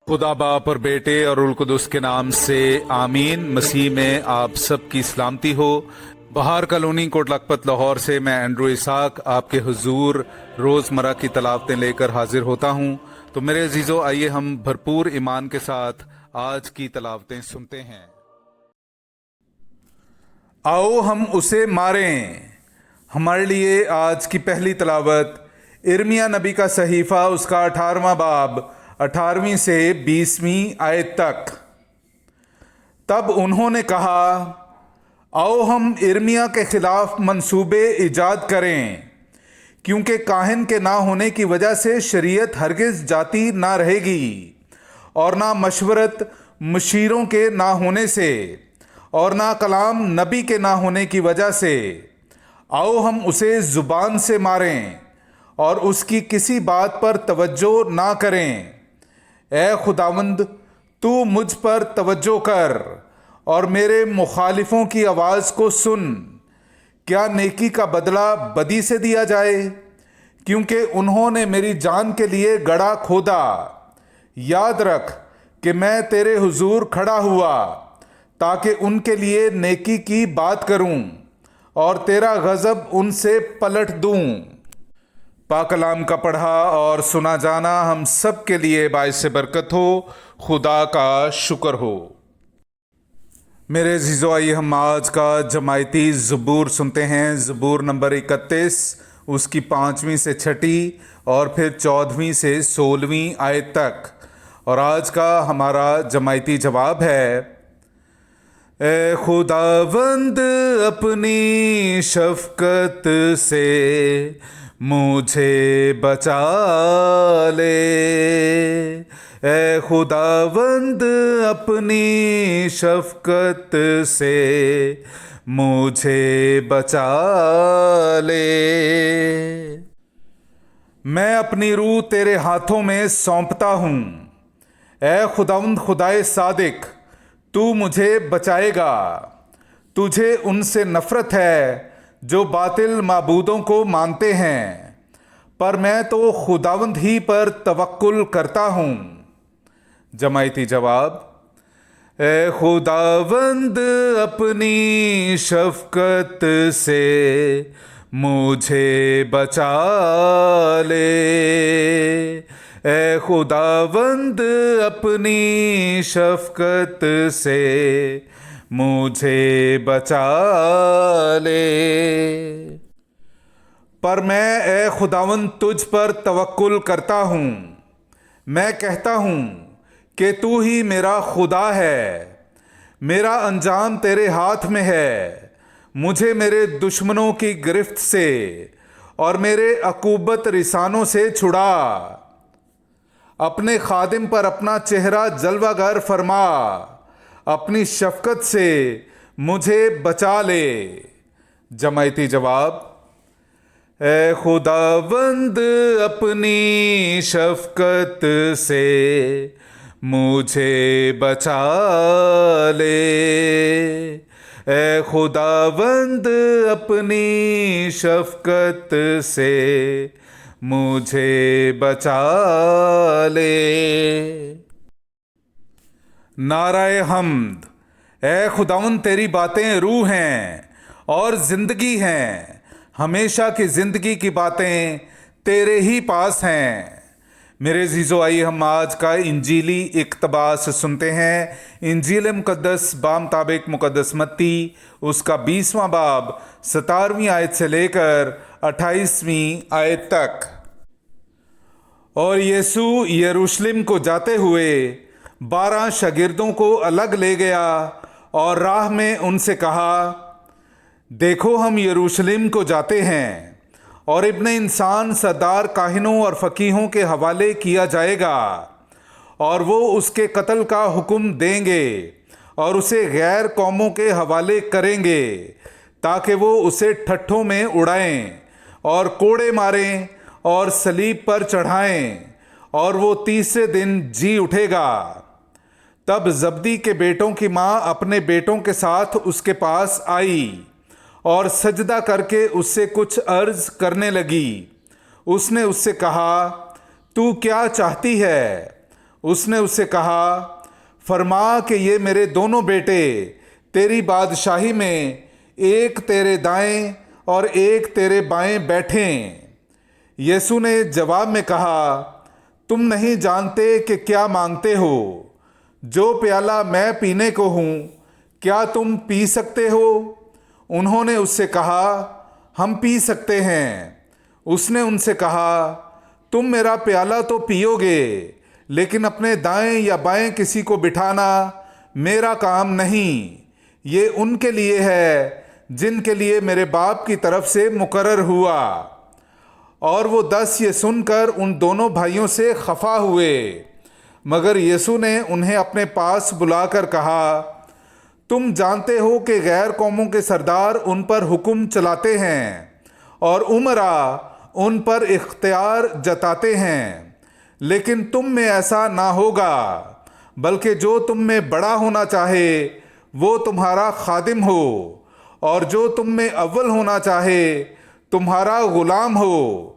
खुदा बाप और बेटे और उल कुदस के नाम से आमीन। मसीह में आप सब की सलामती हो। बहार कॉलोनी कोट लखपत लाहौर से मैं एंड्रू इसाक आपके हुजूर रोज़मर्रा की तलावतें लेकर हाजिर होता हूँ। तो मेरे अजीज़ों, आइए हम भरपूर ईमान के साथ आज की तलावतें सुनते हैं। आओ हम उसे मारें। हमारे लिए आज की पहली तलावत इर्मिया नबी का सहीफ़ा, उसका 18वां बाब 18वीं से 20वीं आयत तक। तब उन्होंने कहा, आओ हम इर्मिया के खिलाफ मंसूबे ईजाद करें, क्योंकि काहिन के ना होने की वजह से शरीयत हरगिज़ जाती ना रहेगी, और ना मशवरत मुशीरों के ना होने से, और ना कलाम नबी के ना होने की वजह से। आओ हम उसे ज़ुबान से मारें और उसकी किसी बात पर तवज्जो ना करें। ए खुदावंद, तू मुझ पर तवज्जो कर और मेरे मुखालिफों की आवाज़ को सुन। क्या नेकी का बदला बदी से दिया जाए, क्योंकि उन्होंने मेरी जान के लिए गड्ढा खोदा। याद रख कि मैं तेरे हुजूर खड़ा हुआ ताकि उनके लिए नेकी की बात करूं और तेरा गज़ब उनसे पलट दूं। पाक कलाम का पढ़ा और सुना जाना हम सब के लिए बाइस बरकत हो। खुदा का शुक्र हो। मेरे अज़ीज़ों, आइए हम आज का जमायती ज़बूर सुनते हैं। ज़बूर नंबर 31, उसकी 5वीं से 6ठी और फिर 14वीं से 16वीं आयत तक। और आज का हमारा जमायती जवाब है, ए खुदावंद अपनी शफ़क़त से मुझे बचा ले। ए खुदावंद अपनी शफ़क़त से मुझे बचा ले। मैं अपनी रूह तेरे हाथों में सौंपता हूँ। ए खुदावंद खुदाए सादिक, तू मुझे बचाएगा। तुझे उनसे नफ़रत है जो बातिल माबूदों को मानते हैं, पर मैं तो खुदावंद ही पर तवक्कुल करता हूँ। जमायती जवाब, ए खुदावंद अपनी शफ़क़त से मुझे बचा ले। ए खुदावंद अपनी शफ़क़त से मुझे बचा ले। पर मैं ए खुदावंद तुझ पर तवक्कुल करता हूँ। मैं कहता हूँ कि तू ही मेरा खुदा है। मेरा अंजाम तेरे हाथ में है। मुझे मेरे दुश्मनों की गिरफ्त से और मेरे अकूबत रिसानों से छुड़ा। अपने खादिम पर अपना चेहरा जलवागर फरमा। अपनी शफ़क़त से मुझे बचा ले। जमायती जवाब, ए खुदावंद अपनी शफ़क़त से मुझे बचा ले। ए खुदावंद अपनी शफ़क़त से मुझे बचा ले। नाराए हम्द। ए खुदावंद, तेरी बातें रूह हैं और ज़िंदगी हैं। हमेशा की ज़िंदगी की बातें तेरे ही पास हैं। मेरे अज़ीज़ों, आइए हम आज का इंजीली इक़्तिबास सुनते हैं। इंजील मुक़द्दस बामुताबिक मुक़द्दस मत्ती, उसका 20वां बाब 17वीं आयत से लेकर 28वीं आयत तक। और यीशु यरूशलेम को जाते हुए 12 शागिर्दों को अलग ले गया और राह में उनसे कहा, देखो, हम यरूशलेम को जाते हैं और इब्ने इंसान सरदार काहिनों और फ़कीहों के हवाले किया जाएगा, और वो उसके कत्ल का हुक्म देंगे और उसे गैर कौमों के हवाले करेंगे, ताकि वो उसे ठट्ठों में उड़ाएं और कोड़े मारें और सलीब पर चढ़ाएं, और वो तीसरे दिन जी उठेगा। तब जब्दी के बेटों की माँ अपने बेटों के साथ उसके पास आई और सजदा करके उससे कुछ अर्ज करने लगी। उसने उससे कहा, तू क्या चाहती है? اس نے اس سے کہا، فرما کہ یہ میرے دونوں بیٹے تیری بادشاہی میں ایک تیرے دائیں اور ایک تیرے بائیں بیٹھیں۔ یسوع نے جواب میں کہا، تم نہیں جانتے کہ کیا مانگتے ہو۔ جو پیالہ میں پینے کو ہوں کیا تم پی سکتے ہو؟ انہوں نے اس سے کہا، ہم پی سکتے ہیں۔ اس نے ان سے کہا، تم میرا پیالہ تو پیو گے، لیکن اپنے دائیں یا بائیں کسی کو بٹھانا میرا کام نہیں۔ یہ ان کے لیے ہے جن کے لیے میرے باپ کی طرف سے مقرر ہوا۔ اور وہ 10 یہ سن کر ان دونوں بھائیوں سے خفا ہوئے، مگر یسوع نے انہیں اپنے پاس بلا کر کہا، تم جانتے ہو کہ غیر قوموں کے سردار ان پر حکم چلاتے ہیں اور امراء ان پر اختیار جتاتے ہیں، لیکن تم میں ایسا نہ ہوگا، بلکہ جو تم میں بڑا ہونا چاہے وہ تمہارا خادم ہو، اور جو تم میں اول ہونا چاہے تمہارا غلام ہو۔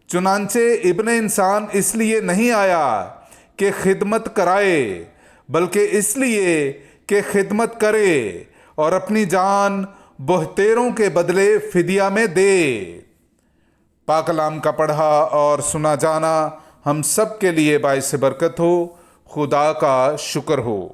چنانچہ ابن انسان اس لیے نہیں آیا کہ خدمت کرائے، بلکہ اس لیے کہ خدمت کرے اور اپنی جان بہتروں کے بدلے فدیہ میں دے۔ پاک کلام کا پڑھا اور سنا جانا ہم سب کے لیے باعث برکت ہو۔ خدا کا شکر ہو۔